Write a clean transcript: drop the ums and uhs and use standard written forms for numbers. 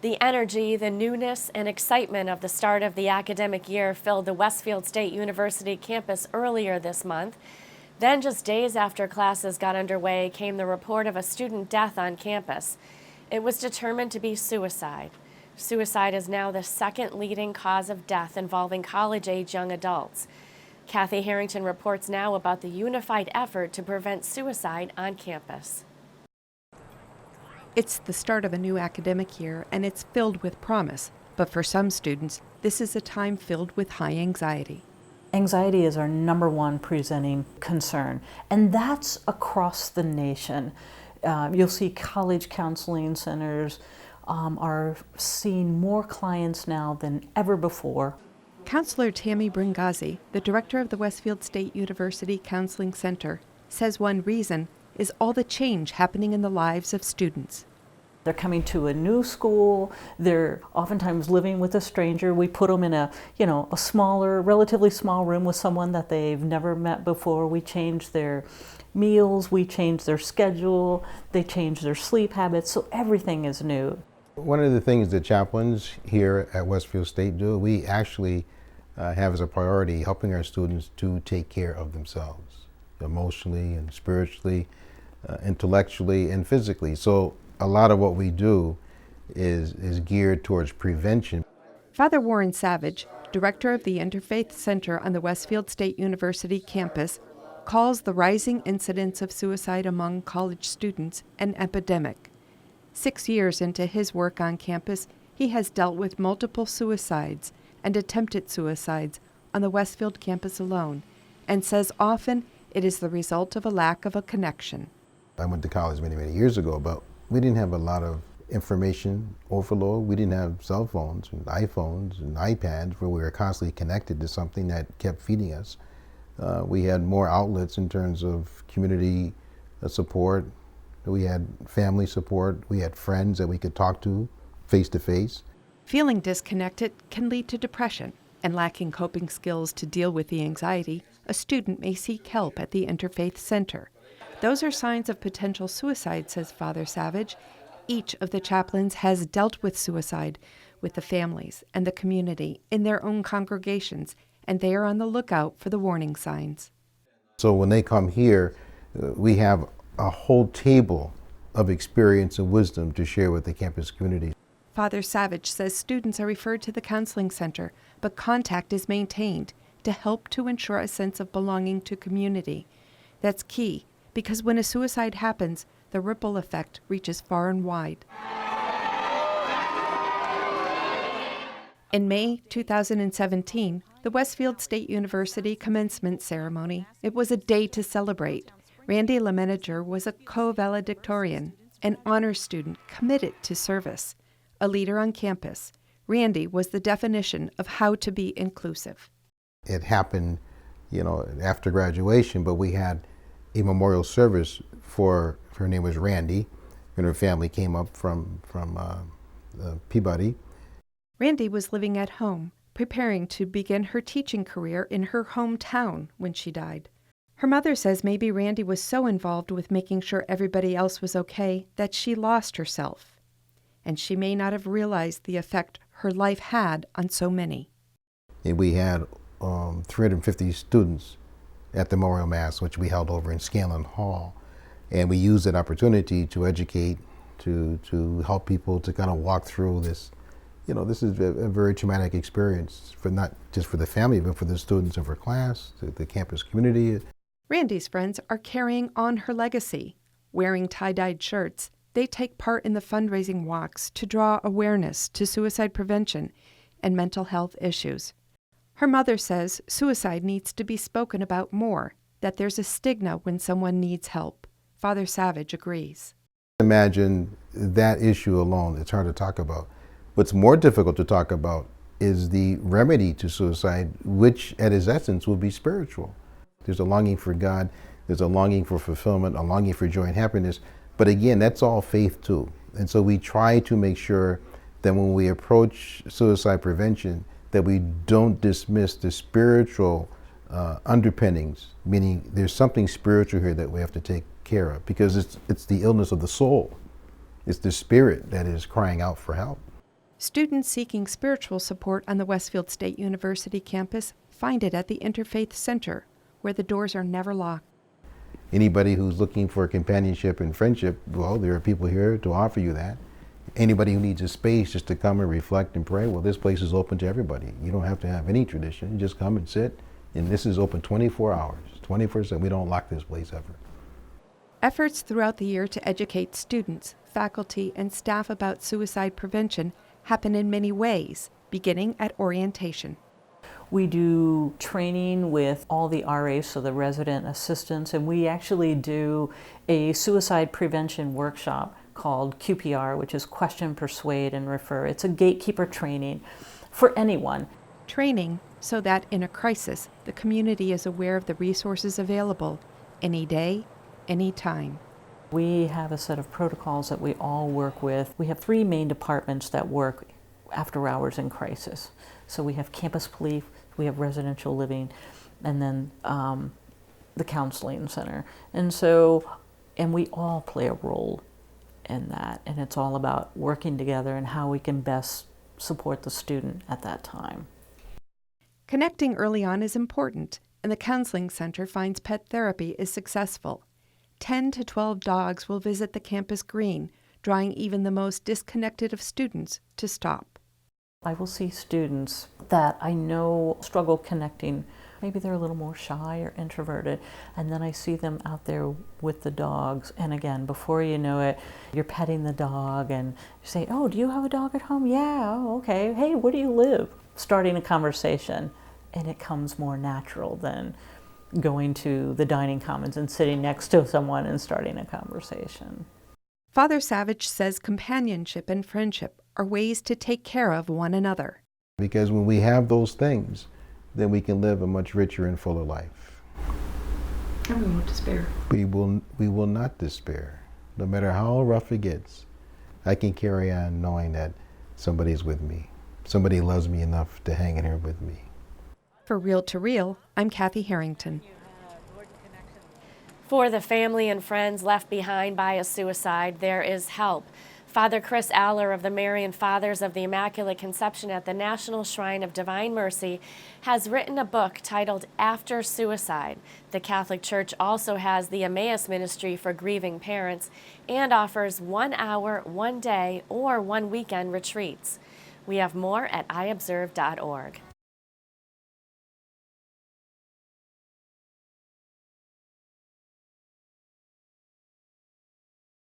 The energy, the newness, and excitement of the start of the academic year filled the Westfield State University campus earlier this month. Then, just days after classes got underway, came the report of a student death on campus. It was determined to be suicide. Suicide is now the second leading cause of death involving college-age young adults. Kathy Harrington reports now about the unified effort to prevent suicide on campus. It's the start of a new academic year, and it's filled with promise. But for some students, this is a time filled with high anxiety. Anxiety is our #1 presenting concern, and that's across the nation. You'll see college counseling centers are seeing more clients now than ever before. Counselor Tammy Bringazi, the director of the Westfield State University Counseling Center, says one reason is all the change happening in the lives of students. They're coming to a new school, they're oftentimes living with a stranger. We put them in a smaller, relatively small room with someone that they've never met before. We change their meals, we change their schedule, they change their sleep habits, so everything is new. One of the things that chaplains here at Westfield State do, we actually have as a priority helping our students to take care of themselves, emotionally and spiritually, intellectually and physically. So a lot of what we do is geared towards prevention. Father Warren Savage, director of the Interfaith Center on the Westfield State University campus, calls the rising incidence of suicide among college students an epidemic. 6 years into his work on campus, he has dealt with multiple suicides and attempted suicides on the Westfield campus alone, and says often it is the result of a lack of a connection. I went to college many, many years ago, but we didn't have a lot of information overload. We didn't have cell phones and iPhones and iPads where we were constantly connected to something that kept feeding us. We had more outlets in terms of community support. We had family support. We had friends that we could talk to face to face. Feeling disconnected can lead to depression, and lacking coping skills to deal with the anxiety, a student may seek help at the Interfaith Center. Those are signs of potential suicide, says Father Savage. Each of the chaplains has dealt with suicide with the families and the community in their own congregations, and they are on the lookout for the warning signs. So when they come here, we have a whole table of experience and wisdom to share with the campus community. Father Savage says students are referred to the counseling center, but contact is maintained to help to ensure a sense of belonging to community. That's key, because when a suicide happens, the ripple effect reaches far and wide. In May 2017, the Westfield State University commencement ceremony. It was a day to celebrate. Randy LeManager was a co-valedictorian, an honors student committed to service, a leader on campus. Randy was the definition of how to be inclusive. It happened, after graduation, but we had a memorial service for her name was Randy, and her family came up from Peabody. Randy was living at home, preparing to begin her teaching career in her hometown when she died. Her mother says maybe Randy was so involved with making sure everybody else was okay that she lost herself, and she may not have realized the effect her life had on so many. And we had 350 students at the Memorial Mass, which we held over in Scanlon Hall. And we used that opportunity to educate, to help people to kind of walk through this. This is a very traumatic experience, for not just for the family, but for the students of her class, the campus community. Randy's friends are carrying on her legacy. Wearing tie-dyed shirts, they take part in the fundraising walks to draw awareness to suicide prevention and mental health issues. Her mother says suicide needs to be spoken about more, that there's a stigma when someone needs help. Father Savage agrees. Imagine that issue alone, it's hard to talk about. What's more difficult to talk about is the remedy to suicide, which at its essence will be spiritual. There's a longing for God, there's a longing for fulfillment, a longing for joy and happiness. But again, that's all faith too. And so we try to make sure that when we approach suicide prevention, that we don't dismiss the spiritual underpinnings, meaning there's something spiritual here that we have to take care of, because it's the illness of the soul. It's the spirit that is crying out for help. Students seeking spiritual support on the Westfield State University campus find it at the Interfaith Center, where the doors are never locked. Anybody who's looking for companionship and friendship, well, there are people here to offer you that. Anybody who needs a space just to come and reflect and pray, well, this place is open to everybody. You don't have to have any tradition. You just come and sit, and this is open 24 hours, 24/7. We don't lock this place ever. Efforts throughout the year to educate students, faculty, and staff about suicide prevention happen in many ways, beginning at orientation. We do training with all the RAs, so the resident assistants, and we actually do a suicide prevention workshop called QPR, which is Question, Persuade, and Refer. It's a gatekeeper training for anyone. Training so that in a crisis, the community is aware of the resources available any day, any time. We have a set of protocols that we all work with. We have 3 main departments that work after hours in crisis. So we have campus police, we have residential living, and then the counseling center. And we all play a role in that. And it's all about working together and how we can best support the student at that time. Connecting early on is important, and the counseling center finds pet therapy is successful. 10 to 12 dogs will visit the campus green, drawing even the most disconnected of students to stop. I will see students that I know struggle connecting. Maybe they're a little more shy or introverted, and then I see them out there with the dogs, and again, before you know it, you're petting the dog and you say, "Oh, do you have a dog at home?" "Yeah." "Oh, okay. Hey, where do you live?" Starting a conversation, and it comes more natural than going to the dining commons and sitting next to someone and starting a conversation. Father Savage says companionship and friendship are ways to take care of one another. Because when we have those things, then we can live a much richer and fuller life. And we won't despair. We will not despair. No matter how rough it gets, I can carry on knowing that somebody's with me. Somebody loves me enough to hang in here with me. For Real to Real, I'm Kathy Harrington. For the family and friends left behind by a suicide, there is help. Father Chris Aller of the Marian Fathers of the Immaculate Conception at the National Shrine of Divine Mercy has written a book titled After Suicide. The Catholic Church also has the Emmaus Ministry for grieving parents and offers 1 hour, 1 day, or 1 weekend retreats. We have more at iobserve.org.